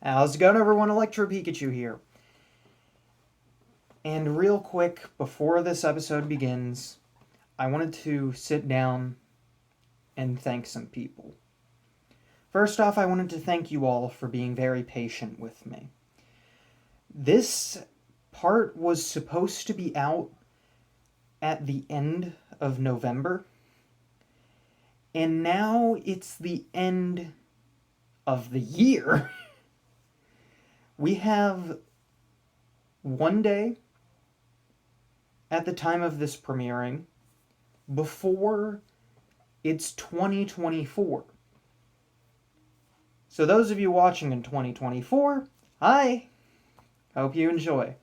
How's it going, everyone? Electro Pikachu here. And real quick, before this episode begins, I wanted to sit down and thank some people. First off, I wanted to thank you all for being very patient with me. This part was supposed to be out at the end of November, and now it's the end of the year. We have one day at the time of this premiering before it's 2024. So those of you watching in 2024, hi! Hope you enjoy.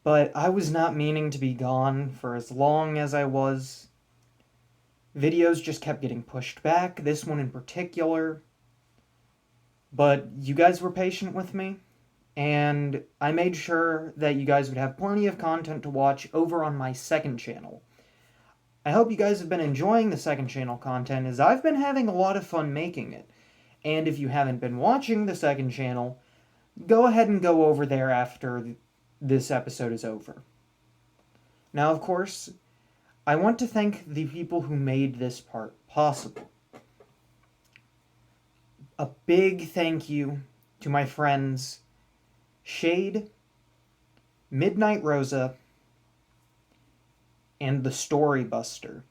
But I was not meaning to be gone for as long as I was. Videos just kept getting pushed back, this one in particular. But you guys were patient with me, and I made sure that you guys would have plenty of content to watch over on my second channel. I hope you guys have been enjoying the second channel content, as I've been having a lot of fun making it. And if you haven't been watching the second channel, go ahead and go over there after this episode is over. Now, of course, I want to thank the people who made this part possible. A big thank you to my friends Shade, Midnight Rosa, and the Storybuster.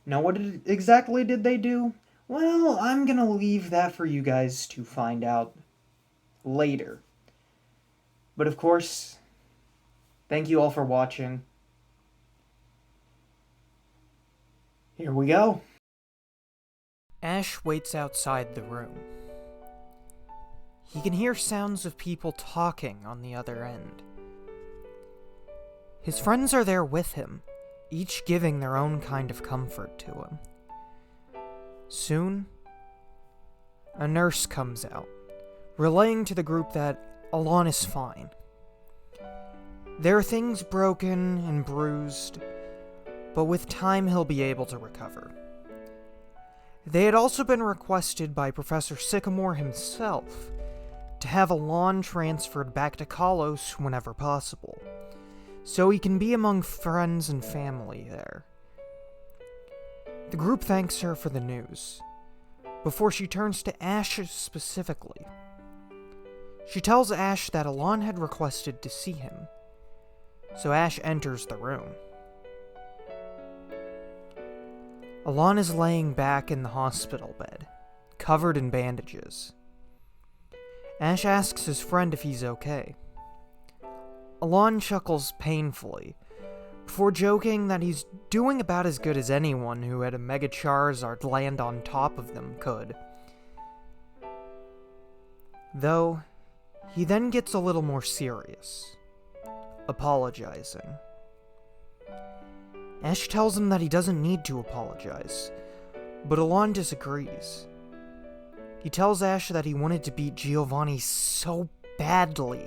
Now, what exactly did they do? Well, I'm gonna leave that for you guys to find out later. But of course, thank you all for watching. Here we go. Ash waits outside the room. He can hear sounds of people talking on the other end. His friends are there with him, each giving their own kind of comfort to him. Soon, a nurse comes out, relaying to the group that Alon is fine. There are things broken and bruised, but with time he'll be able to recover. They had also been requested by Professor Sycamore himself to have Alon transferred back to Kalos whenever possible, so he can be among friends and family there. The group thanks her for the news, before she turns to Ash specifically. She tells Ash that Alon had requested to see him, so Ash enters the room. Alon is laying back in the hospital bed, covered in bandages. Ash asks his friend if he's okay. Alon chuckles painfully, before joking that he's doing about as good as anyone who had a Mega Charizard land on top of them could. Though, he then gets a little more serious, apologizing. Ash tells him that he doesn't need to apologize, but Alon disagrees. He tells Ash that he wanted to beat Giovanni so badly,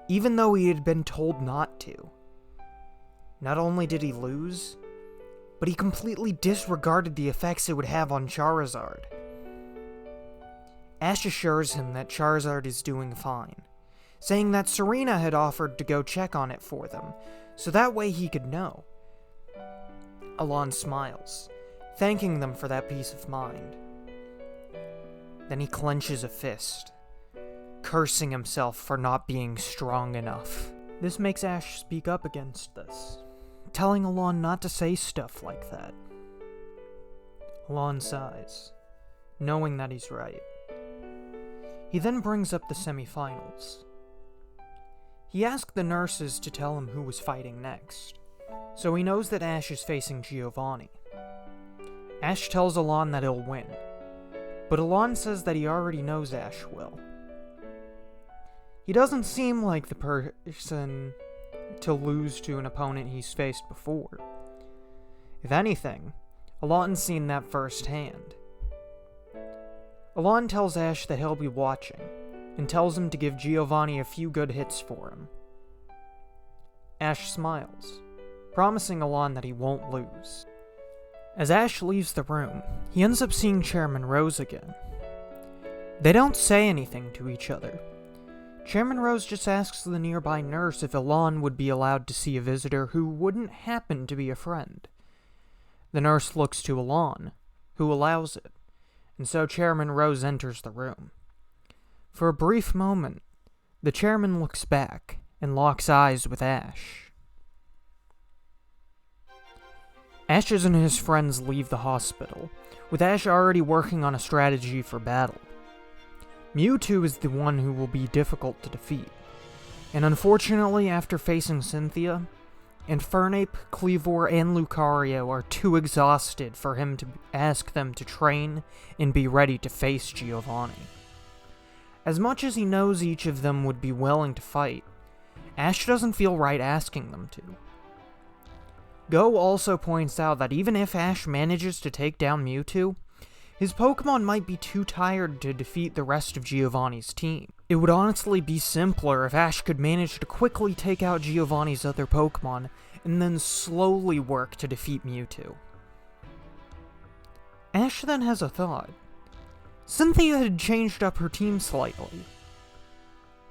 even though he had been told not to. Not only did he lose, but he completely disregarded the effects it would have on Charizard. Ash assures him that Charizard is doing fine, saying that Serena had offered to go check on it for them, so that way he could know. Alon smiles, thanking them for that peace of mind. Then he clenches a fist, cursing himself for not being strong enough. This makes Ash speak up against this, telling Alon not to say stuff like that. Alon sighs, knowing that he's right. He then brings up the semifinals. He asked the nurses to tell him who was fighting next, so he knows that Ash is facing Giovanni. Ash tells Alon that he'll win, but Alon says that he already knows Ash will. He doesn't seem like the person to lose to an opponent he's faced before. If anything, Alon's seen that firsthand. Alon tells Ash that he'll be watching, and tells him to give Giovanni a few good hits for him. Ash smiles, promising Alon that he won't lose. As Ash leaves the room, he ends up seeing Chairman Rose again. They don't say anything to each other. Chairman Rose just asks the nearby nurse if Elan would be allowed to see a visitor who wouldn't happen to be a friend. The nurse looks to Elan, who allows it, and so Chairman Rose enters the room. For a brief moment, the chairman looks back and locks eyes with Ash. Ash and his friends leave the hospital, with Ash already working on a strategy for battle. Mewtwo is the one who will be difficult to defeat, and unfortunately after facing Cynthia, Infernape, Kleavor, and Lucario are too exhausted for him to ask them to train and be ready to face Giovanni. As much as he knows each of them would be willing to fight, Ash doesn't feel right asking them to. Goh also points out that even if Ash manages to take down Mewtwo, his Pokemon might be too tired to defeat the rest of Giovanni's team. It would honestly be simpler if Ash could manage to quickly take out Giovanni's other Pokemon, and then slowly work to defeat Mewtwo. Ash then has a thought. Cynthia had changed up her team slightly.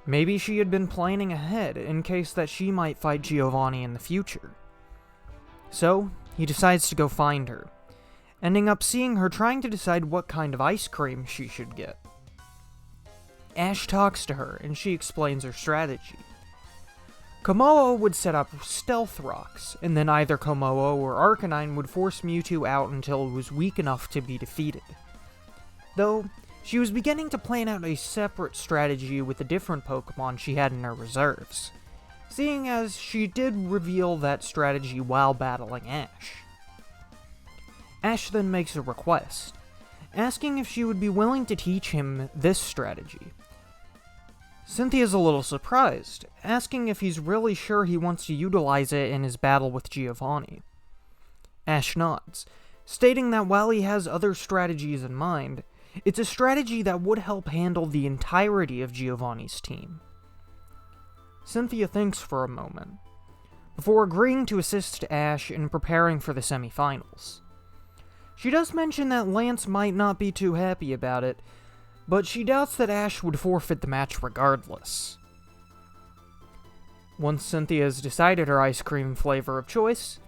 Maybe she had been planning ahead in case that she might fight Giovanni in the future. So, he decides to go find her, ending up seeing her trying to decide what kind of ice cream she should get. Ash talks to her, and she explains her strategy. Komodo would set up stealth rocks, and then either Komodo or Arcanine would force Mewtwo out until it was weak enough to be defeated. Though, she was beginning to plan out a separate strategy with a different Pokemon she had in her reserves, seeing as she did reveal that strategy while battling Ash. Ash then makes a request, asking if she would be willing to teach him this strategy. Cynthia's a little surprised, asking if he's really sure he wants to utilize it in his battle with Giovanni. Ash nods, stating that while he has other strategies in mind, it's a strategy that would help handle the entirety of Giovanni's team. Cynthia thinks for a moment, before agreeing to assist Ash in preparing for the semifinals. She does mention that Lance might not be too happy about it, but she doubts that Ash would forfeit the match regardless. Once Cynthia has decided her ice cream flavor of choice,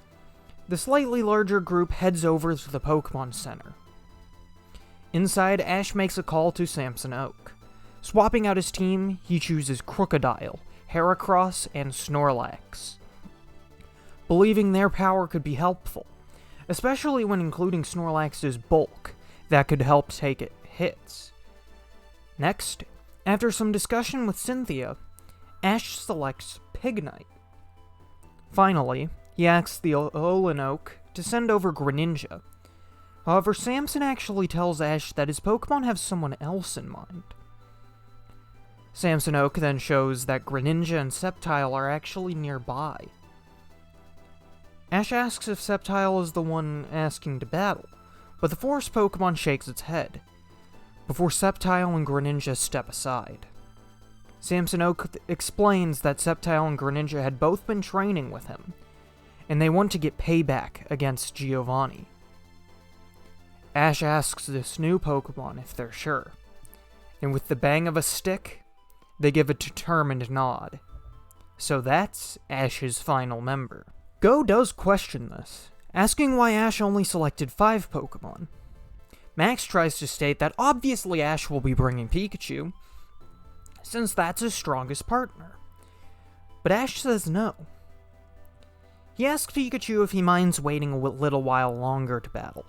the slightly larger group heads over to the Pokemon Center. Inside, Ash makes a call to Samson Oak. Swapping out his team, he chooses Crocodile, Heracross, and Snorlax, believing their power could be helpful, especially when including Snorlax's bulk that could help take it hits. Next, after some discussion with Cynthia, Ash selects Pignite. Finally, he asks the Olinoke to send over Greninja. However, Samson actually tells Ash that his Pokemon have someone else in mind. Samson Oak then shows that Greninja and Sceptile are actually nearby. Ash asks if Sceptile is the one asking to battle, but the forest Pokemon shakes its head, before Sceptile and Greninja step aside. Samson Oak explains that Sceptile and Greninja had both been training with him, and they want to get payback against Giovanni. Ash asks this new Pokemon if they're sure, and with the bang of a stick, they give a determined nod. So that's Ash's final member. Goh does question this, asking why Ash only selected 5 Pokemon. Max tries to state that obviously Ash will be bringing Pikachu, since that's his strongest partner. But Ash says no. He asks Pikachu if he minds waiting a little while longer to battle,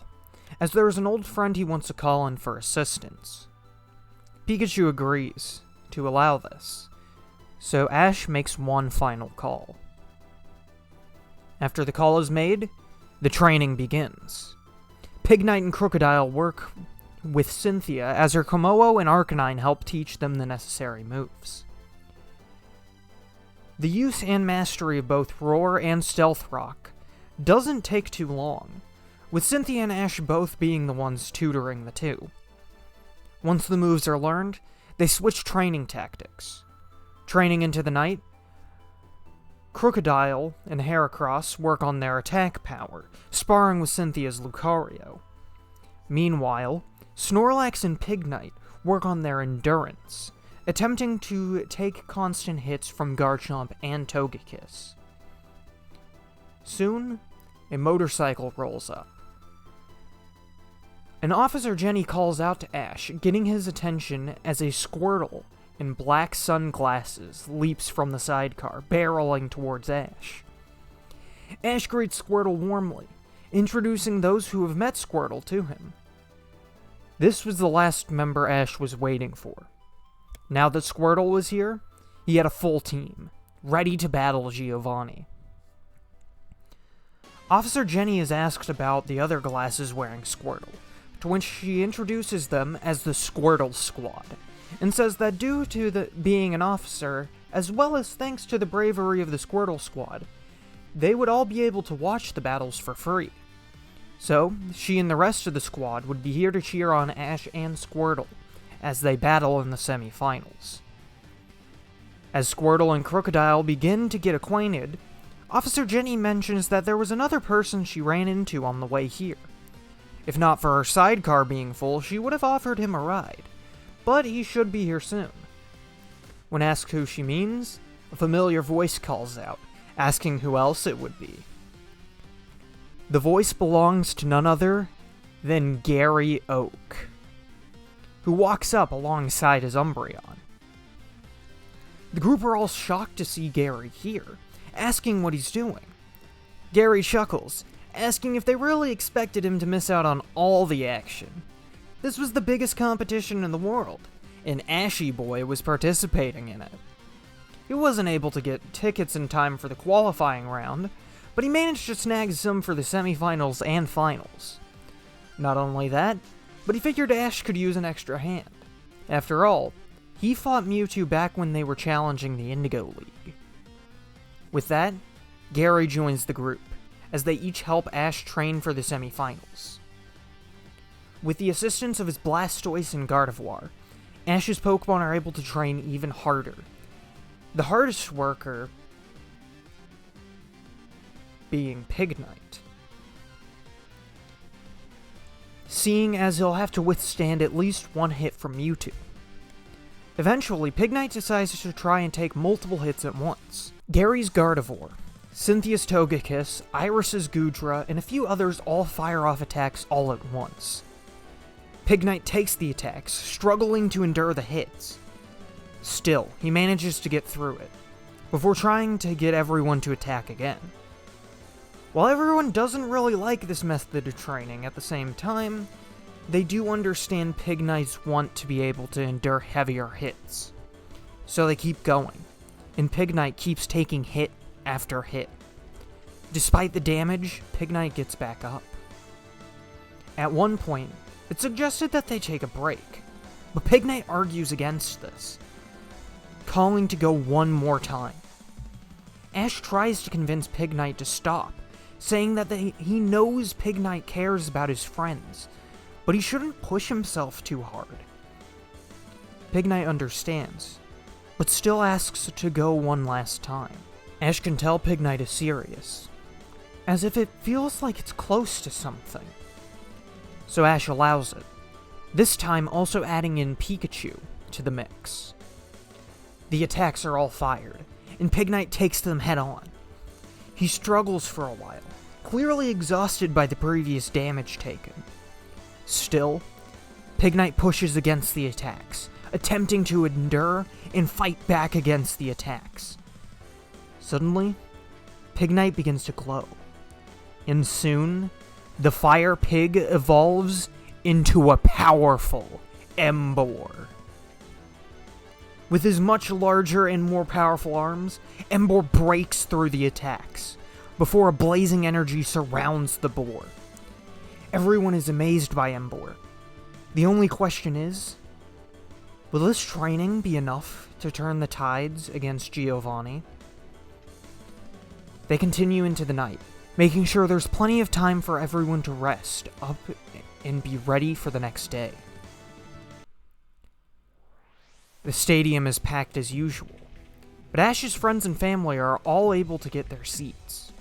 as there is an old friend he wants to call in for assistance. Pikachu agrees to allow this, so Ash makes one final call. After the call is made, the training begins. Pignite and Crocodile work with Cynthia as her Komodo and Arcanine help teach them the necessary moves. The use and mastery of both Roar and Stealth Rock doesn't take too long, with Cynthia and Ash both being the ones tutoring the two. Once the moves are learned, they switch training tactics. Training into the night, Crocodile and Heracross work on their attack power, sparring with Cynthia's Lucario. Meanwhile, Snorlax and Pignite work on their endurance, attempting to take constant hits from Garchomp and Togekiss. Soon, a motorcycle rolls up. An Officer Jenny calls out to Ash, getting his attention as a Squirtle in black sunglasses leaps from the sidecar, barreling towards Ash. Ash greets Squirtle warmly, introducing those who have met Squirtle to him. This was the last member Ash was waiting for. Now that Squirtle was here, he had a full team, ready to battle Giovanni. Officer Jenny is asked about the other glasses-wearing Squirtle, to which she introduces them as the Squirtle Squad, and says that due to being an officer, as well as thanks to the bravery of the Squirtle Squad, they would all be able to watch the battles for free. So, she and the rest of the squad would be here to cheer on Ash and Squirtle as they battle in the semi-finals. As Squirtle and Crocodile begin to get acquainted, Officer Jenny mentions that there was another person she ran into on the way here. If not for her sidecar being full, she would have offered him a ride, but he should be here soon. When asked who she means, a familiar voice calls out, asking who else it would be. The voice belongs to none other than Gary Oak, who walks up alongside his Umbreon. The group are all shocked to see Gary here, asking what he's doing. Gary chuckles, asking if they really expected him to miss out on all the action. This was the biggest competition in the world, and Ashy Boy was participating in it. He wasn't able to get tickets in time for the qualifying round, but he managed to snag some for the semifinals and finals. Not only that, but he figured Ash could use an extra hand. After all, he fought Mewtwo back when they were challenging the Indigo League. With that, Gary joins the group, as they each help Ash train for the semifinals. With the assistance of his Blastoise and Gardevoir, Ash's Pokemon are able to train even harder. The hardest worker being Pignite, seeing as he'll have to withstand at least one hit from Mewtwo. Eventually, Pignite decides to try and take multiple hits at once. Gary's Gardevoir, Cynthia's Togekiss, Iris's Goodra, and a few others all fire off attacks all at once. Pignite takes the attacks, struggling to endure the hits. Still, he manages to get through it, before trying to get everyone to attack again. While everyone doesn't really like this method of training, at the same time, they do understand Pignite's want to be able to endure heavier hits. So they keep going, and Pignite keeps taking hit after hit. Despite the damage, Pignite gets back up. At one point, it's suggested that they take a break, but Pignite argues against this, calling to go one more time. Ash tries to convince Pignite to stop, saying that he knows Pignite cares about his friends, but he shouldn't push himself too hard. Pignite understands, but still asks to go one last time. Ash can tell Pignite is serious, as if it feels like it's close to something. So Ash allows it, this time also adding in Pikachu to the mix. The attacks are all fired, and Pignite takes them head on. He struggles for a while, clearly exhausted by the previous damage taken. Still, Pignite pushes against the attacks, attempting to endure and fight back against the attacks. Suddenly, Pignite begins to glow, and soon, the Fire Pig evolves into a powerful Emboar. With his much larger and more powerful arms, Emboar breaks through the attacks, before a blazing energy surrounds the boar. Everyone is amazed by Emboar. The only question is, will this training be enough to turn the tides against Giovanni? They continue into the night, making sure there's plenty of time for everyone to rest up and be ready for the next day. The stadium is packed as usual, but Ash's friends and family are all able to get their seats.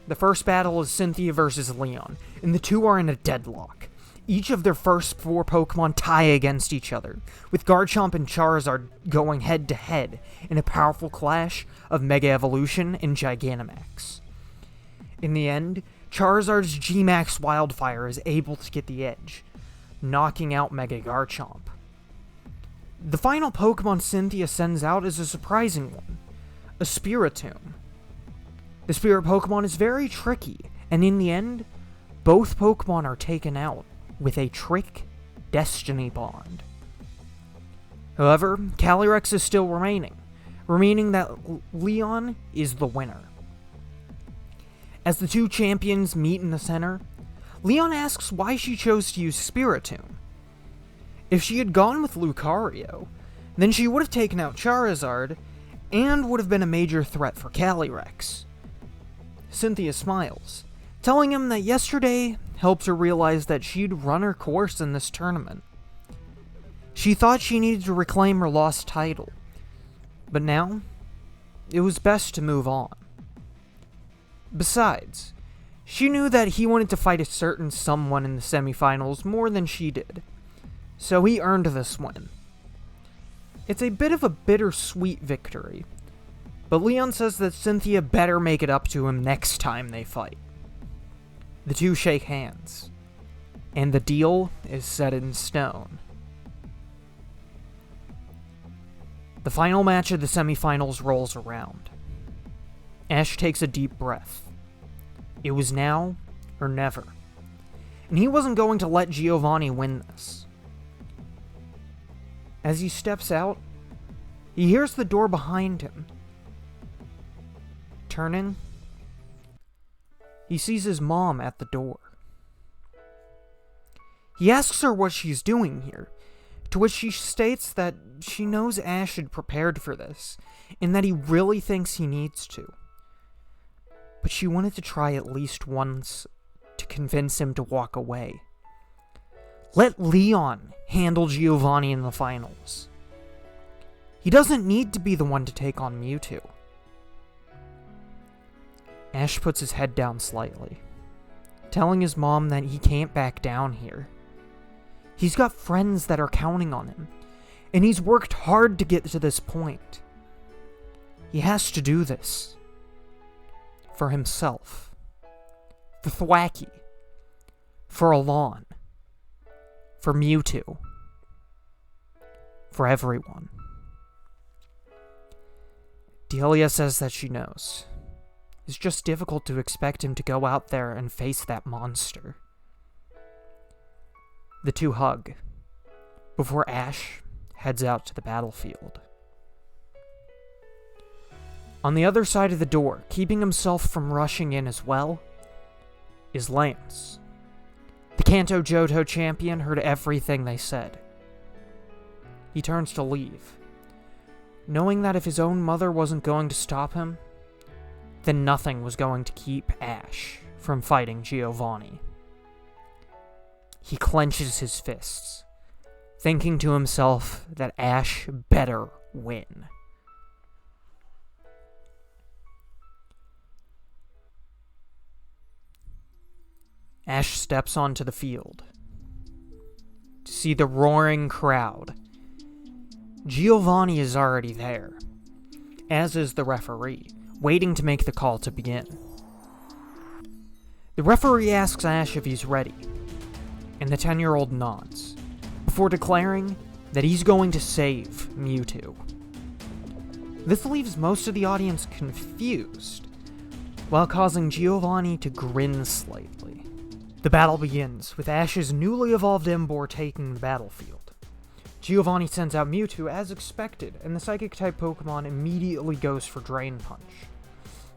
The first battle is Cynthia versus Leon, and the two are in a deadlock. Each of their first 4 Pokemon tie against each other, with Garchomp and Charizard going head to head in a powerful clash of Mega Evolution and Gigantamax. In the end, Charizard's G-Max Wildfire is able to get the edge, knocking out Mega Garchomp. The final Pokemon Cynthia sends out is a surprising one, a Spiritomb. The Spirit Pokemon is very tricky, and in the end, both Pokemon are taken out with a Trick Destiny Bond. However, Calyrex is still remaining that Leon is the winner. As the two champions meet in the center, Leon asks why she chose to use Spiritomb. If she had gone with Lucario, then she would have taken out Charizard and would have been a major threat for Calyrex. Cynthia smiles, telling him that yesterday helped her realize that she'd run her course in this tournament. She thought she needed to reclaim her lost title, but now it was best to move on. Besides, she knew that he wanted to fight a certain someone in the semifinals more than she did, so he earned this win. It's a bit of a bittersweet victory, but Leon says that Cynthia better make it up to him next time they fight. The two shake hands, and the deal is set in stone. The final match of the semifinals rolls around. Ash takes a deep breath. It was now or never, and he wasn't going to let Giovanni win this. As he steps out, he hears the door behind him. Turning, he sees his mom at the door. He asks her what she's doing here, to which she states that she knows Ash had prepared for this, and that he really thinks he needs to. But she wanted to try at least once to convince him to walk away. Let Leon handle Giovanni in the finals. He doesn't need to be the one to take on Mewtwo. Ash puts his head down slightly, telling his mom that he can't back down here. He's got friends that are counting on him, and he's worked hard to get to this point. He has to do this. For himself. For Thwacky. For Alon. For Mewtwo. For everyone. Delia says that she knows. It's just difficult to expect him to go out there and face that monster. The two hug, before Ash heads out to the battlefield. On the other side of the door, keeping himself from rushing in as well, is Lance. The Kanto Johto champion heard everything they said. He turns to leave, knowing that if his own mother wasn't going to stop him, then nothing was going to keep Ash from fighting Giovanni. He clenches his fists, thinking to himself that Ash better win. Ash steps onto the field to see the roaring crowd. Giovanni is already there, as is the referee, waiting to make the call to begin. The referee asks Ash if he's ready, and the 10-year-old nods, before declaring that he's going to save Mewtwo. This leaves most of the audience confused, while causing Giovanni to grin slightly. The battle begins, with Ash's newly evolved Emboar taking the battlefield. Giovanni sends out Mewtwo as expected, and the Psychic-type Pokemon immediately goes for Drain Punch.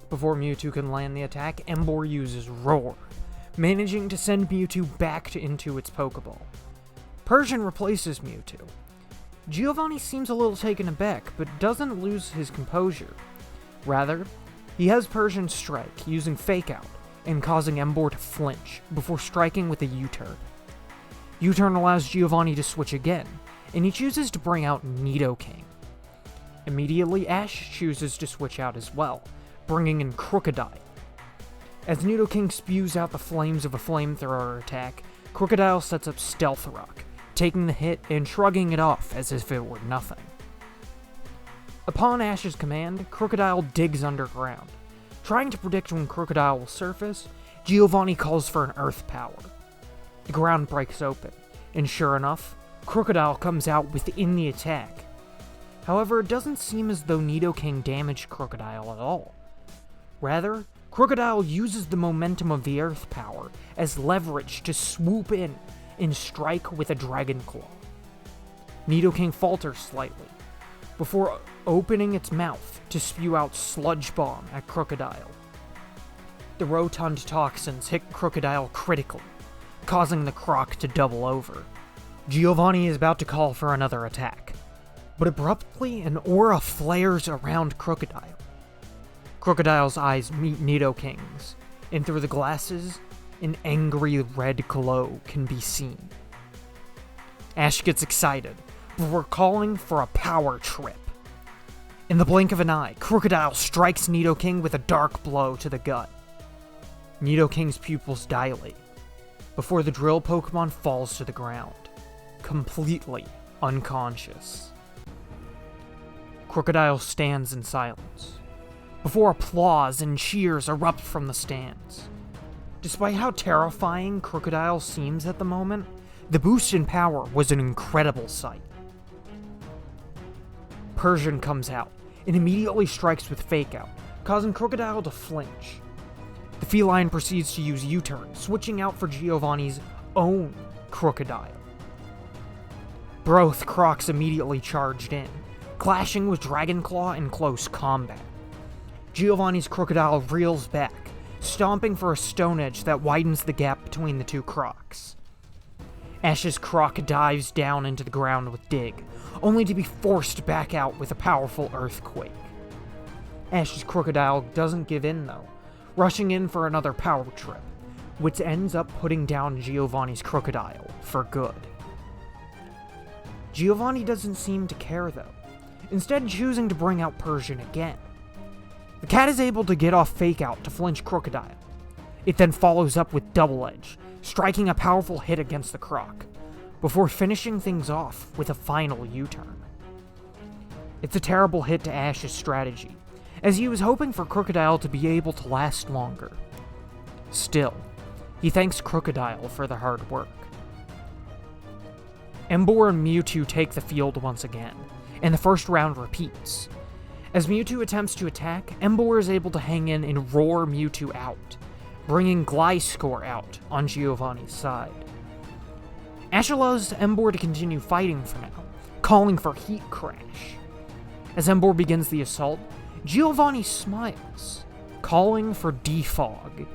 Before Mewtwo can land the attack, Emboar uses Roar, managing to send Mewtwo back into its Pokeball. Persian replaces Mewtwo. Giovanni seems a little taken aback, but doesn't lose his composure. Rather, he has Persian strike, using Fake Out, and causing Emboar to flinch, before striking with a U-turn. U-turn allows Giovanni to switch again, and he chooses to bring out Nidoking. Immediately, Ash chooses to switch out as well, bringing in Crocodile. As Nidoking spews out the flames of a flamethrower attack, Crocodile sets up Stealth Rock, taking the hit and shrugging it off as if it were nothing. Upon Ash's command, Crocodile digs underground. Trying to predict when Crocodile will surface, Giovanni calls for an earth power. The ground breaks open, and sure enough, Crocodile comes out within the attack. However, it doesn't seem as though Nidoking damaged Crocodile at all. Rather, Crocodile uses the momentum of the earth power as leverage to swoop in and strike with a Dragon Claw. Nidoking falters slightly, before opening its mouth to spew out Sludge Bomb at Crocodile. The rotund toxins hit Crocodile critically, causing the croc to double over. Giovanni is about to call for another attack, but abruptly an aura flares around Crocodile. Crocodile's eyes meet Nidoking's, and through the glasses, an angry red glow can be seen. Ash gets excited, before calling for a power trip. In the blink of an eye, Crocodile strikes Nidoking with a dark blow to the gut. Nidoking's pupils dilate, before the drill Pokemon falls to the ground, completely unconscious. Crocodile stands in silence, before applause and cheers erupt from the stands. Despite how terrifying Crocodile seems at the moment, the boost in power was an incredible sight. Persian comes out, and immediately strikes with Fake Out, causing Crocodile to flinch. The feline proceeds to use U-turn, switching out for Giovanni's own Crocodile. Both Crocs immediately charged in, clashing with Dragon Claw in close combat. Giovanni's Crocodile reels back, stomping for a Stone Edge that widens the gap between the two Crocs. Ash's Croc dives down into the ground with Dig, only to be forced back out with a powerful Earthquake. Ash's Crocodile doesn't give in though, rushing in for another power trip, which ends up putting down Giovanni's Crocodile for good. Giovanni doesn't seem to care though, instead choosing to bring out Persian again. The cat is able to get off Fake Out to flinch Crocodile. It then follows up with Double Edge, striking a powerful hit against the Croc, before finishing things off with a final U-turn. It's a terrible hit to Ash's strategy, as he was hoping for Crocodile to be able to last longer. Still, he thanks Crocodile for the hard work. Emboar and Mewtwo take the field once again, and the first round repeats. As Mewtwo attempts to attack, Emboar is able to hang in and roar Mewtwo out, bringing Gliscor out on Giovanni's side. Ash allows Emboar to continue fighting for now, calling for Heat Crash. As Emboar begins the assault, Giovanni smiles, calling for Defog.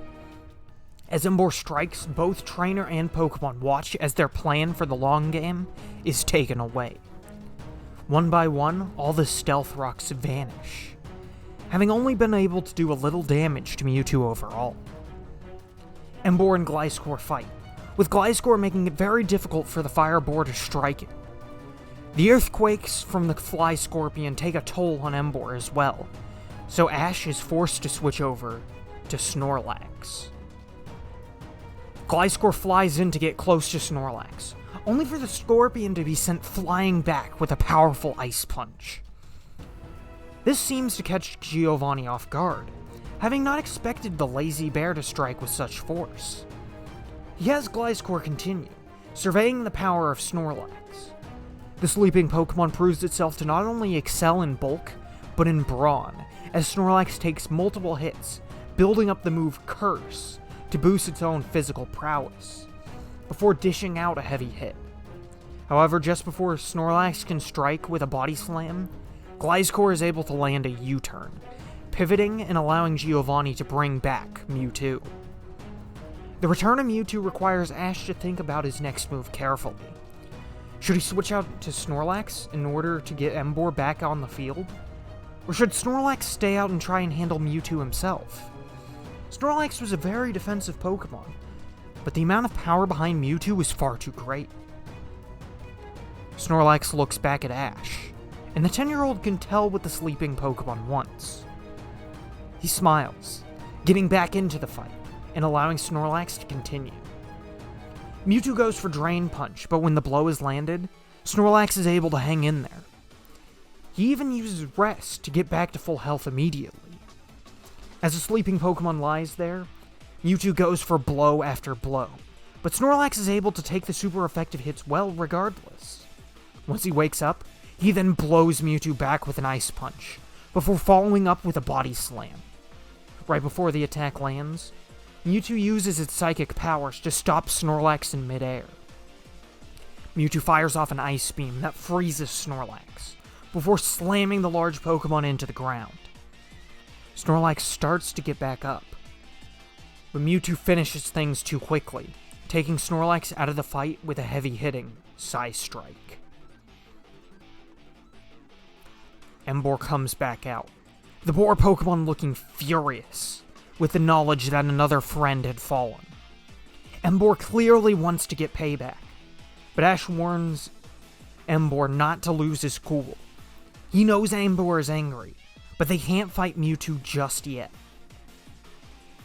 As Emboar strikes, both trainer and Pokemon watch as their plan for the long game is taken away. One by one, all the Stealth Rocks vanish, having only been able to do a little damage to Mewtwo overall. Emboar and Gliscor fight, with Gliscor making it very difficult for the Fire Boar to strike it. The Earthquakes from the Fly Scorpion take a toll on Emboar as well, so Ash is forced to switch over to Snorlax. Gliscor flies in to get close to Snorlax, only for the Scorpion to be sent flying back with a powerful Ice Punch. This seems to catch Giovanni off guard, having not expected the lazy bear to strike with such force. He has Gliscor continue, surveying the power of Snorlax. The sleeping Pokemon proves itself to not only excel in bulk, but in brawn, as Snorlax takes multiple hits, building up the move Curse to boost its own physical prowess, before dishing out a heavy hit. However, just before Snorlax can strike with a Body Slam, Gliscor is able to land a U-turn, pivoting and allowing Giovanni to bring back Mewtwo. The return of Mewtwo requires Ash to think about his next move carefully. Should he switch out to Snorlax in order to get Emboar back on the field? Or should Snorlax stay out and try and handle Mewtwo himself? Snorlax was a very defensive Pokemon, but the amount of power behind Mewtwo was far too great. Snorlax looks back at Ash, and the 10-year-old can tell what the sleeping Pokemon wants. He smiles, getting back into the fight, and allowing Snorlax to continue. Mewtwo goes for Drain Punch, but when the blow is landed, Snorlax is able to hang in there. He even uses Rest to get back to full health immediately. As the sleeping Pokemon lies there, Mewtwo goes for blow after blow, but Snorlax is able to take the super effective hits well regardless. Once he wakes up, he then blows Mewtwo back with an Ice Punch, before following up with a Body Slam. Right before the attack lands, Mewtwo uses its psychic powers to stop Snorlax in midair. Mewtwo fires off an Ice Beam that freezes Snorlax, before slamming the large Pokemon into the ground. Snorlax starts to get back up, but Mewtwo finishes things too quickly, taking Snorlax out of the fight with a heavy-hitting Psy Strike. Emboar comes back out, the boar Pokemon looking furious, with the knowledge that another friend had fallen. Emboar clearly wants to get payback, but Ash warns Emboar not to lose his cool. He knows Emboar is angry, but they can't fight Mewtwo just yet.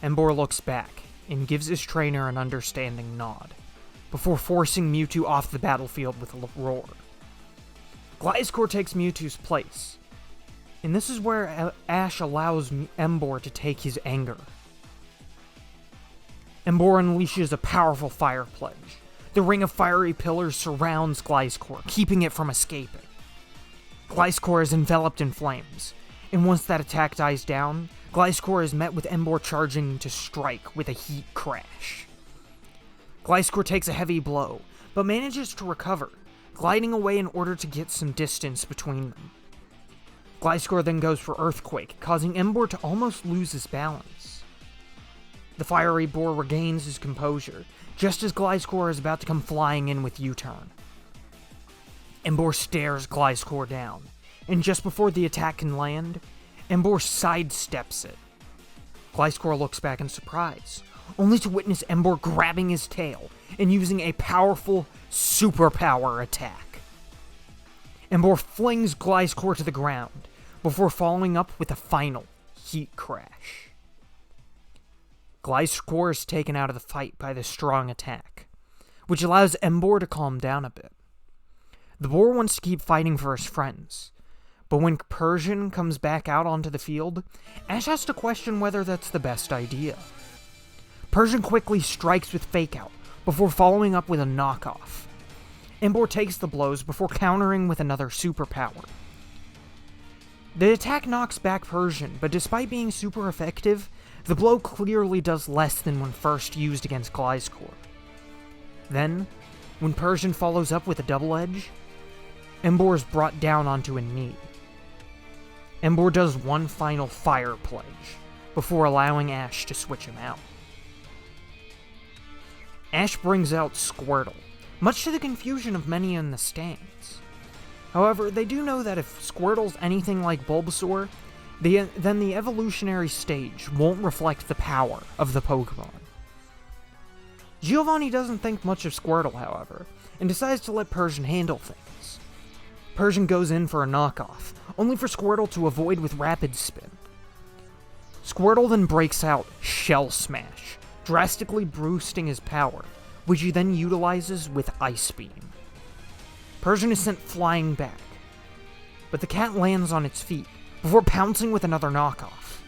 Emboar looks back and gives his trainer an understanding nod, before forcing Mewtwo off the battlefield with a roar. Gliscor takes Mewtwo's place, and this is where Ash allows Emboar to take his anger. Emboar unleashes a powerful Fire Pledge. The ring of fiery pillars surrounds Gliscor, keeping it from escaping. Gliscor is enveloped in flames, and once that attack dies down, Gliscor is met with Emboar charging to strike with a Heat Crash. Gliscor takes a heavy blow, but manages to recover, gliding away in order to get some distance between them. Gliscor then goes for Earthquake, causing Emboar to almost lose his balance. The fiery boar regains his composure, just as Gliscor is about to come flying in with U-turn. Emboar stares Gliscor down, and just before the attack can land, Emboar sidesteps it. Gliscor looks back in surprise, only to witness Emboar grabbing his tail and using a powerful superpower attack. Emboar flings Gliscor to the ground, before following up with a final Heat Crash. Gliscor is taken out of the fight by the strong attack, which allows Emboar to calm down a bit. The boar wants to keep fighting for his friends, but when Persian comes back out onto the field, Ash has to question whether that's the best idea. Persian quickly strikes with Fake Out, before following up with a knockoff. Emboar takes the blows before countering with another superpower. The attack knocks back Persian, but despite being super effective, the blow clearly does less than when first used against Gliscor. Then, when Persian follows up with a double edge, Emboar is brought down onto a knee. Emboar does one final Fire Pledge, before allowing Ash to switch him out. Ash brings out Squirtle, much to the confusion of many in the stands. However, they do know that if Squirtle's anything like Bulbasaur, then the evolutionary stage won't reflect the power of the Pokemon. Giovanni doesn't think much of Squirtle, however, and decides to let Persian handle things. Persian goes in for a knockoff, only for Squirtle to avoid with Rapid Spin. Squirtle then breaks out Shell Smash, drastically boosting his power, which he then utilizes with Ice Beam. Persian is sent flying back, but the cat lands on its feet, before pouncing with another knockoff.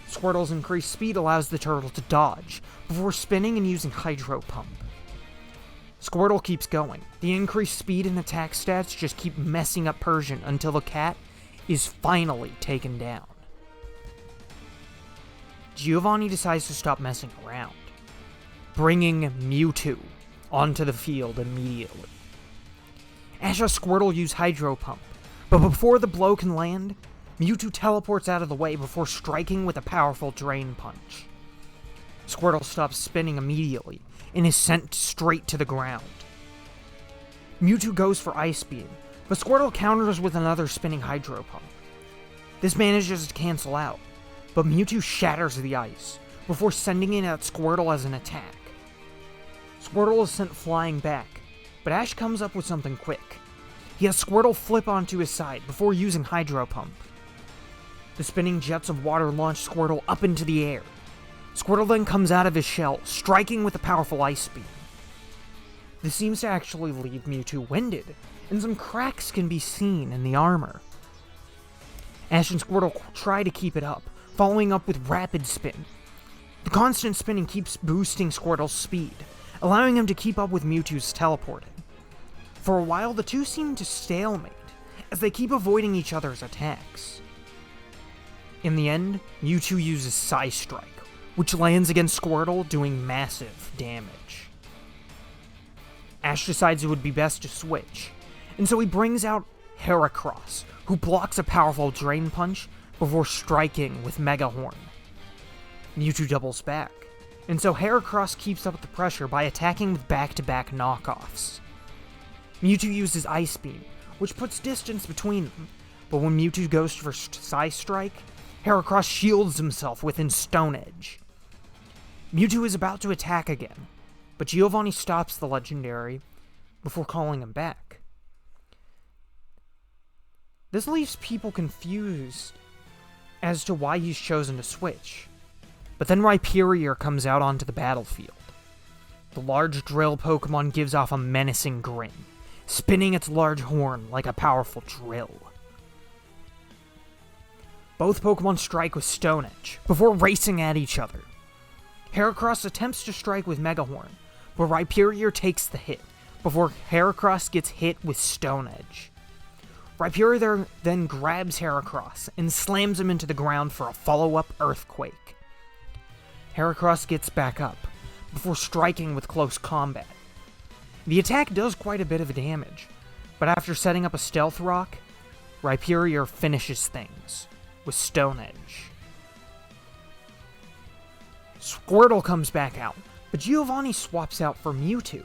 Squirtle's increased speed allows the turtle to dodge, before spinning and using Hydro Pump. Squirtle keeps going. The increased speed and attack stats just keep messing up Persian until the cat is finally taken down. Giovanni decides to stop messing around, bringing Mewtwo onto the field immediately. Ash has Squirtle use Hydro Pump, but before the blow can land, Mewtwo teleports out of the way before striking with a powerful Drain Punch. Squirtle stops spinning immediately and is sent straight to the ground. Mewtwo goes for Ice Beam, but Squirtle counters with another spinning Hydro Pump. This manages to cancel out, but Mewtwo shatters the ice before sending it at Squirtle as an attack. Squirtle is sent flying back, but Ash comes up with something quick. He has Squirtle flip onto his side before using Hydro Pump. The spinning jets of water launch Squirtle up into the air. Squirtle then comes out of his shell, striking with a powerful Ice Beam. This seems to actually leave Mewtwo winded, and some cracks can be seen in the armor. Ash and Squirtle try to keep it up, following up with Rapid Spin. The constant spinning keeps boosting Squirtle's speed, allowing him to keep up with Mewtwo's teleporting. For a while, the two seem to stalemate, as they keep avoiding each other's attacks. In the end, Mewtwo uses Psy Strike, which lands against Squirtle, doing massive damage. Ash decides it would be best to switch, and so he brings out Heracross, who blocks a powerful Drain Punch before striking with Mega Horn. Mewtwo doubles back, and so Heracross keeps up the pressure by attacking with back-to-back knockoffs. Mewtwo uses Ice Beam, which puts distance between them, but when Mewtwo goes for Psy Strike, Heracross shields himself within Stone Edge. Mewtwo is about to attack again, but Giovanni stops the legendary before calling him back. This leaves people confused as to why he's chosen to switch, but then Rhyperior comes out onto the battlefield. The large drill Pokemon gives off a menacing grin, spinning its large horn like a powerful drill. Both Pokemon strike with Stone Edge, before racing at each other. Heracross attempts to strike with Mega Horn, but Rhyperior takes the hit, before Heracross gets hit with Stone Edge. Rhyperior then grabs Heracross and slams him into the ground for a follow-up Earthquake. Heracross gets back up, before striking with Close Combat. The attack does quite a bit of damage, but after setting up a Stealth Rock, Rhyperior finishes things with Stone Edge. Squirtle comes back out, but Giovanni swaps out for Mewtwo.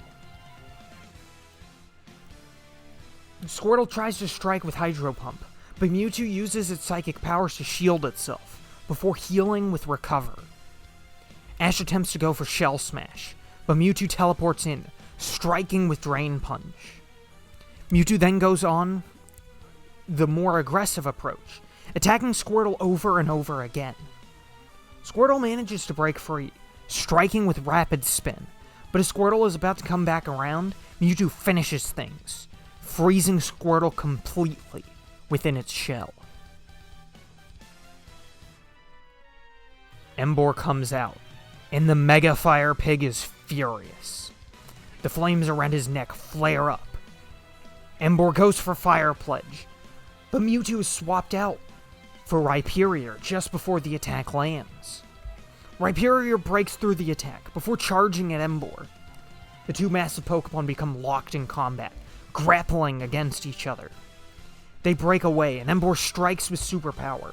Squirtle tries to strike with Hydro Pump, but Mewtwo uses its psychic powers to shield itself, before healing with Recover. Ash attempts to go for Shell Smash, but Mewtwo teleports in, striking with Drain Punch. Mewtwo then goes on the more aggressive approach, attacking Squirtle over and over again. Squirtle manages to break free, striking with Rapid Spin, but as Squirtle is about to come back around, Mewtwo finishes things, freezing Squirtle completely within its shell. Emboar comes out, and the Mega Fire Pig is furious. The flames around his neck flare up. Emboar goes for Fire Pledge, but Mewtwo is swapped out for Rhyperior just before the attack lands. Rhyperior breaks through the attack before charging at Emboar. The two massive Pokemon become locked in combat, grappling against each other. They break away, and Emboar strikes with Superpower.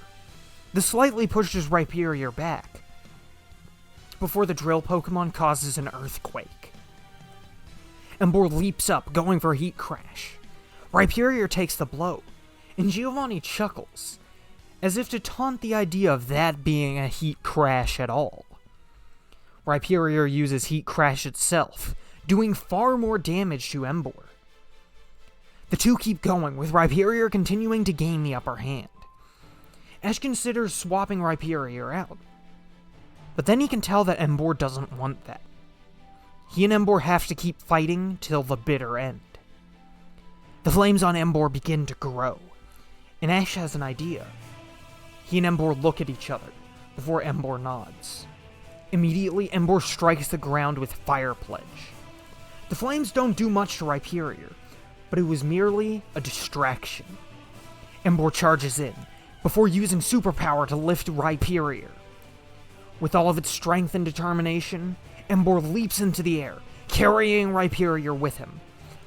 This slightly pushes Rhyperior back, before the drill Pokemon causes an Earthquake. Emboar leaps up, going for Heat Crash. Rhyperior takes the blow, and Giovanni chuckles, as if to taunt the idea of that being a Heat Crash at all. Rhyperior uses Heat Crash itself, doing far more damage to Emboar. The two keep going, with Rhyperior continuing to gain the upper hand. Ash considers swapping Rhyperior out, but then he can tell that Emboar doesn't want that. He and Emboar have to keep fighting till the bitter end. The flames on Emboar begin to grow, and Ash has an idea. He and Emboar look at each other, before Emboar nods. Immediately, Emboar strikes the ground with Fire Pledge. The flames don't do much to Rhyperior, but it was merely a distraction. Emboar charges in, before using Superpower to lift Rhyperior. With all of its strength and determination, Emboar leaps into the air, carrying Rhyperior with him.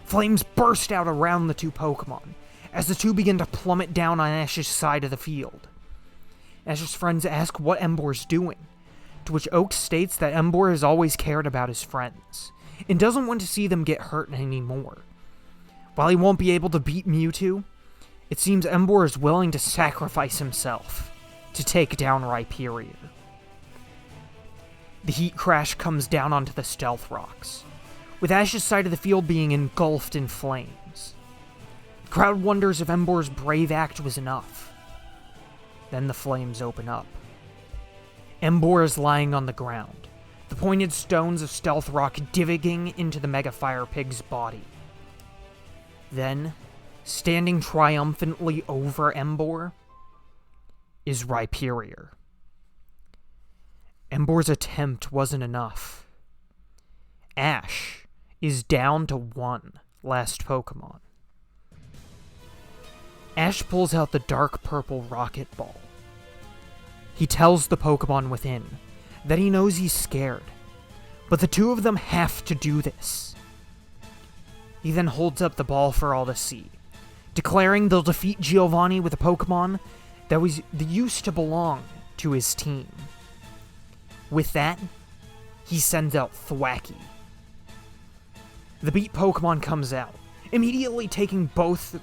Flames burst out around the two Pokemon, as the two begin to plummet down on Ash's side of the field. Ash's friends ask what Emboar's doing, to which Oak states that Emboar has always cared about his friends, and doesn't want to see them get hurt anymore. While he won't be able to beat Mewtwo, it seems Emboar is willing to sacrifice himself to take down Rhyperior. The Heat Crash comes down onto the Stealth Rocks, with Ash's side of the field being engulfed in flames. The crowd wonders if Emboar's brave act was enough. Then the flames open up. Emboar is lying on the ground, the pointed stones of Stealth Rock digging into the Mega Fire Pig's body. Then, standing triumphantly over Emboar, is Rhyperior. Emboar's attempt wasn't enough. Ash is down to one last Pokemon. Ash pulls out the dark purple rocket ball. He tells the Pokemon within that he knows he's scared, but the two of them have to do this. He then holds up the ball for all to see, declaring they'll defeat Giovanni with a Pokemon that used to belong to his team. With that, he sends out Thwackey. The beat Pokemon comes out, immediately taking both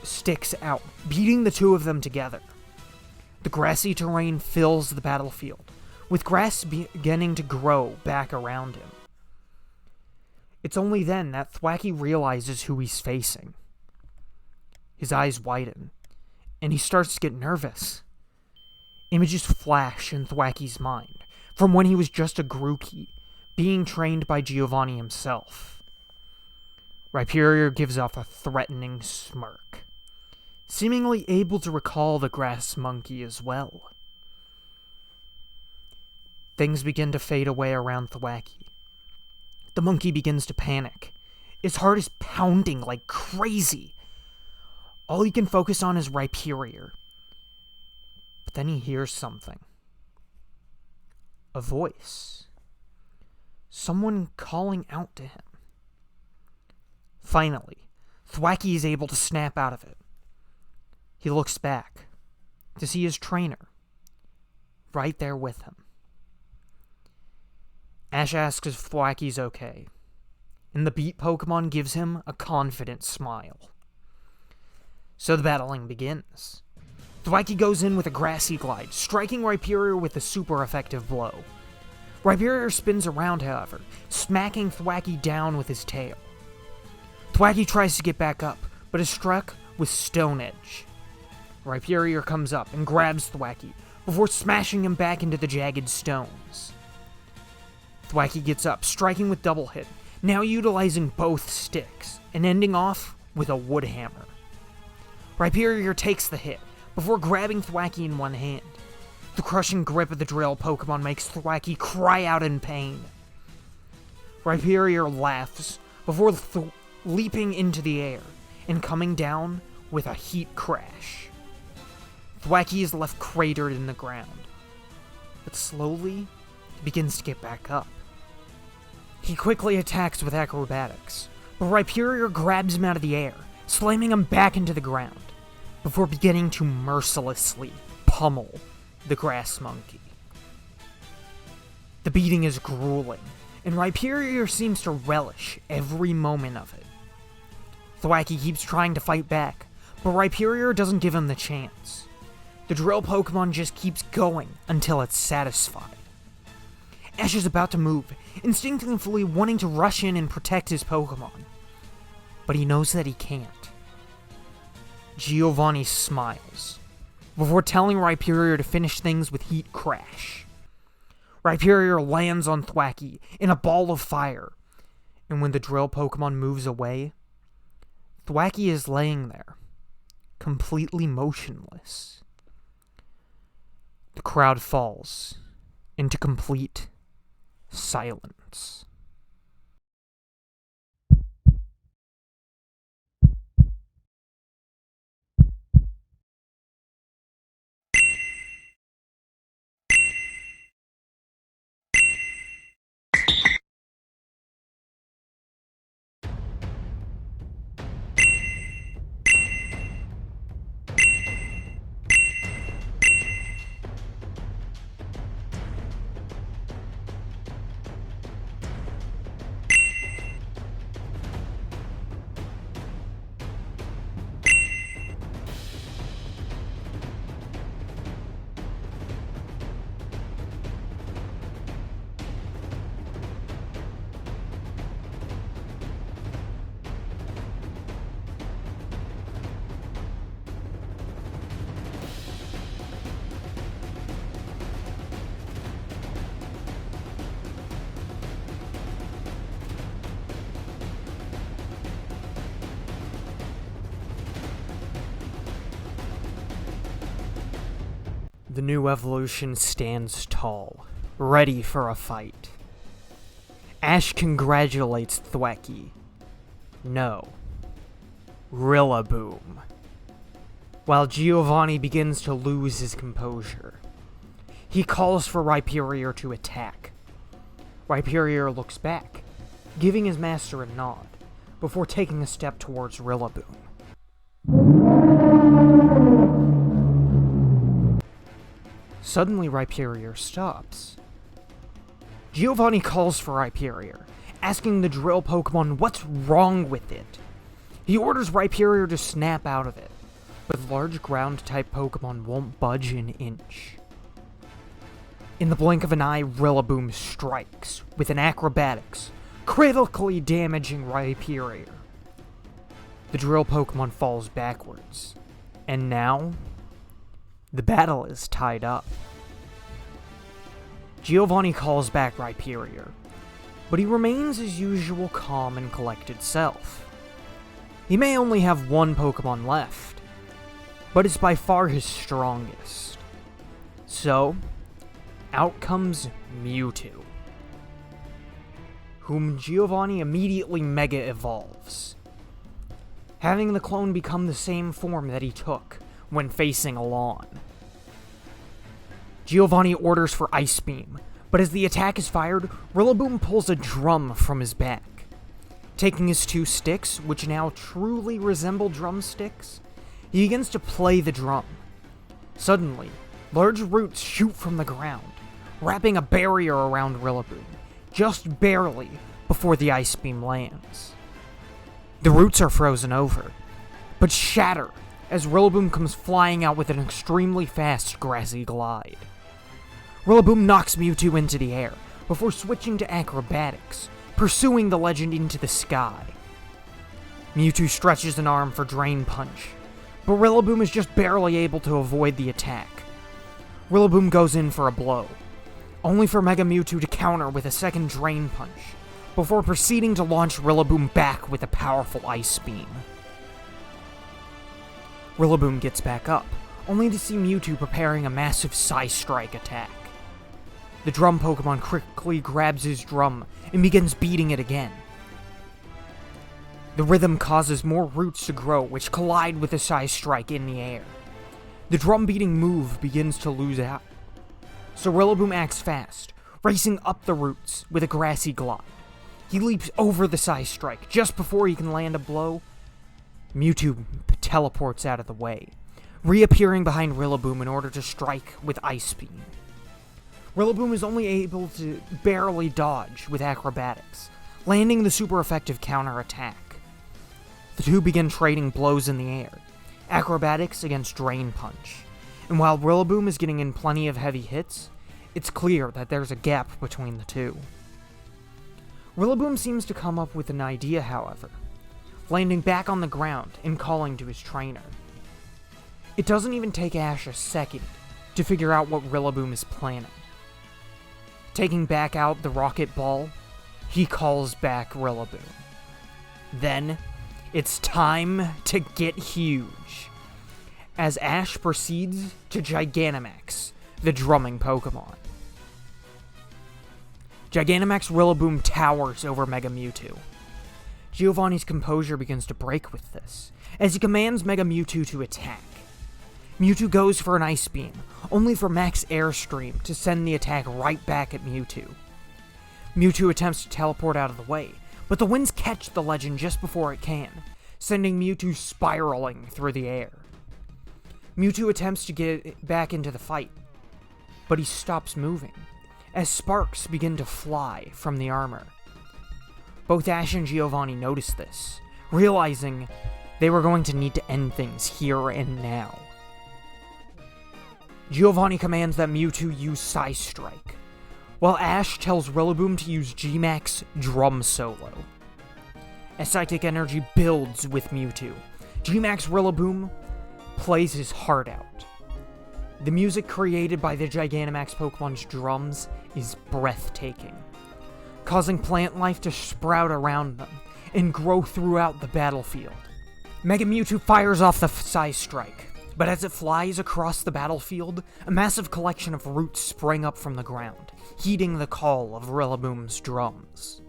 sticks out, beating the two of them together. The grassy terrain fills the battlefield, with grass beginning to grow back around him. It's only then that Thwackey realizes who he's facing. His eyes widen, and he starts to get nervous. Images flash in Thwackey's mind, from when he was just a Grookey, being trained by Giovanni himself. Rhyperior gives off a threatening smirk, seemingly able to recall the grass monkey as well. Things begin to fade away around Thwackey. The monkey begins to panic. His heart is pounding like crazy. All he can focus on is Rhyperior. But then he hears something. A voice. Someone calling out to him. Finally, Thwackey is able to snap out of it. He looks back to see his trainer right there with him. Ash asks if Thwackey's okay, and the beat Pokemon gives him a confident smile. So the battling begins. Thwackey goes in with a grassy glide, striking Rhyperior with a super effective blow. Rhyperior spins around, however, smacking Thwackey down with his tail. Thwackey tries to get back up, but is struck with Stone Edge. Rhyperior comes up and grabs Thwackey, before smashing him back into the jagged stones. Thwackey gets up, striking with Double Hit, now utilizing both sticks, and ending off with a Wood Hammer. Rhyperior takes the hit, before grabbing Thwackey in one hand. The crushing grip of the drill Pokemon makes Thwackey cry out in pain. Rhyperior laughs, before leaping into the air, and coming down with a heat crash. Thwackey is left cratered in the ground, but slowly he begins to get back up. He quickly attacks with acrobatics, but Rhyperior grabs him out of the air, slamming him back into the ground, before beginning to mercilessly pummel the grass monkey. The beating is grueling, and Rhyperior seems to relish every moment of it. Thwackey keeps trying to fight back, but Rhyperior doesn't give him the chance. The drill Pokemon just keeps going until it's satisfied. Ash is about to move, instinctively wanting to rush in and protect his Pokemon, but he knows that he can't. Giovanni smiles, before telling Rhyperior to finish things with Heat Crash. Rhyperior lands on Thwackey in a ball of fire, and when the drill Pokemon moves away, Thwackey is laying there, completely motionless. The crowd falls into complete silence. The new evolution stands tall, ready for a fight. Ash congratulates Thwacky. No. Rillaboom. While Giovanni begins to lose his composure. He calls for Rhyperior to attack. Rhyperior looks back, giving his master a nod, before taking a step towards Rillaboom. Suddenly Rhyperior stops. Giovanni calls for Rhyperior, asking the drill Pokemon what's wrong with it. He orders Rhyperior to snap out of it, but large ground-type Pokemon won't budge an inch. In the blink of an eye, Rillaboom strikes, with an acrobatics, critically damaging Rhyperior. The drill Pokemon falls backwards, and now, the battle is tied up. Giovanni calls back Rhyperior, but he remains his usual calm and collected self. He may only have one Pokemon left, but it's by far his strongest. So, out comes Mewtwo, whom Giovanni immediately Mega Evolves, having the clone become the same form that he took when facing Alon. Giovanni orders for Ice Beam, but as the attack is fired, Rillaboom pulls a drum from his back. Taking his two sticks, which now truly resemble drumsticks, he begins to play the drum. Suddenly, large roots shoot from the ground, wrapping a barrier around Rillaboom, just barely before the Ice Beam lands. The roots are frozen over, but shatter as Rillaboom comes flying out with an extremely fast grassy glide. Rillaboom knocks Mewtwo into the air, before switching to acrobatics, pursuing the legend into the sky. Mewtwo stretches an arm for Drain Punch, but Rillaboom is just barely able to avoid the attack. Rillaboom goes in for a blow, only for Mega Mewtwo to counter with a second Drain Punch, before proceeding to launch Rillaboom back with a powerful Ice Beam. Rillaboom gets back up, only to see Mewtwo preparing a massive Psystrike attack. The drum Pokemon quickly grabs his drum and begins beating it again. The rhythm causes more roots to grow, which collide with the Psystrike in the air. The drum beating move begins to lose out, so Rillaboom acts fast, racing up the roots with a grassy glide. He leaps over the Psystrike just before he can land a blow. Mewtwo teleports out of the way, reappearing behind Rillaboom in order to strike with Ice Beam. Rillaboom is only able to barely dodge with acrobatics, landing the super effective counter attack. The two begin trading blows in the air, acrobatics against Drain Punch, and while Rillaboom is getting in plenty of heavy hits, it's clear that there's a gap between the two. Rillaboom seems to come up with an idea, however, landing back on the ground and calling to his trainer. It doesn't even take Ash a second to figure out what Rillaboom is planning. Taking back out the Rocket Ball, he calls back Rillaboom. Then, it's time to get huge, as Ash proceeds to Gigantamax, the drumming Pokemon. Gigantamax Rillaboom towers over Mega Mewtwo. Giovanni's composure begins to break with this, as he commands Mega Mewtwo to attack. Mewtwo goes for an Ice Beam, only for Max Airstream to send the attack right back at Mewtwo. Mewtwo attempts to teleport out of the way, but the winds catch the legend just before it can, sending Mewtwo spiraling through the air. Mewtwo attempts to get back into the fight, but he stops moving, as sparks begin to fly from the armor. Both Ash and Giovanni notice this, realizing they were going to need to end things here and now. Giovanni commands that Mewtwo use Psystrike, while Ash tells Rillaboom to use G-Max Drum Solo. As psychic energy builds with Mewtwo, G-Max Rillaboom plays his heart out. The music created by the Gigantamax Pokemon's drums is breathtaking, causing plant life to sprout around them and grow throughout the battlefield. Mega Mewtwo fires off the Psystrike, But as it flies across the battlefield, a massive collection of roots spring up from the ground, heeding the call of Rillaboom's drums.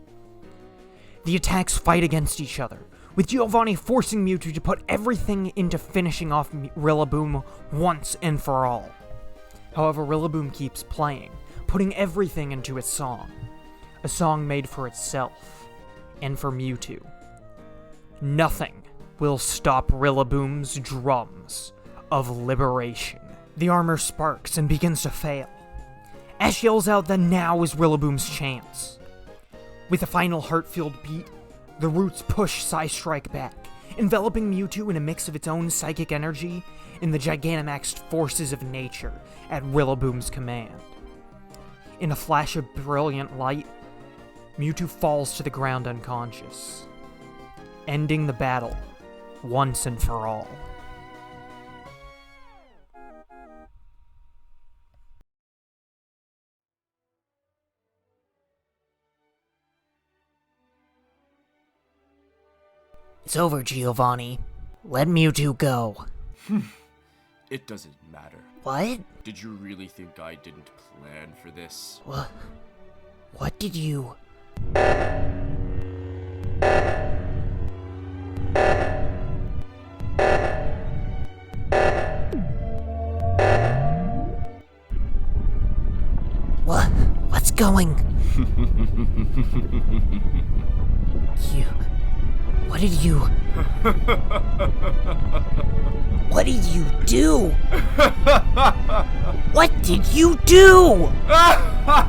The attacks fight against each other, with Giovanni forcing Mewtwo to put everything into finishing off Rillaboom once and for all. However, Rillaboom keeps playing, putting everything into its song. A song made for itself, and for Mewtwo. Nothing will stop Rillaboom's drums of liberation. The armor sparks and begins to fail. Ash yells out that now is Rillaboom's chance. With a final heart-filled beat, the roots push Psystrike back, enveloping Mewtwo in a mix of its own psychic energy and the Gigantamaxed forces of nature at Rillaboom's command. In a flash of brilliant light, Mewtwo falls to the ground unconscious, ending the battle once and for all. It's over, Giovanni. Let Mewtwo go. It doesn't matter. What? Did you really think I didn't plan for this? What did you... What's going... What did you... What did you do? What did you do?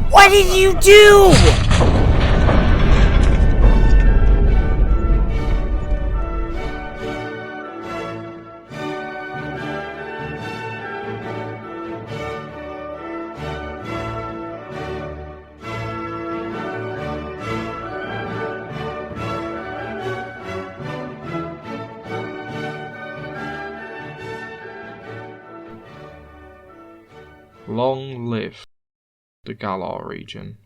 What did you do? Long live the Galar region.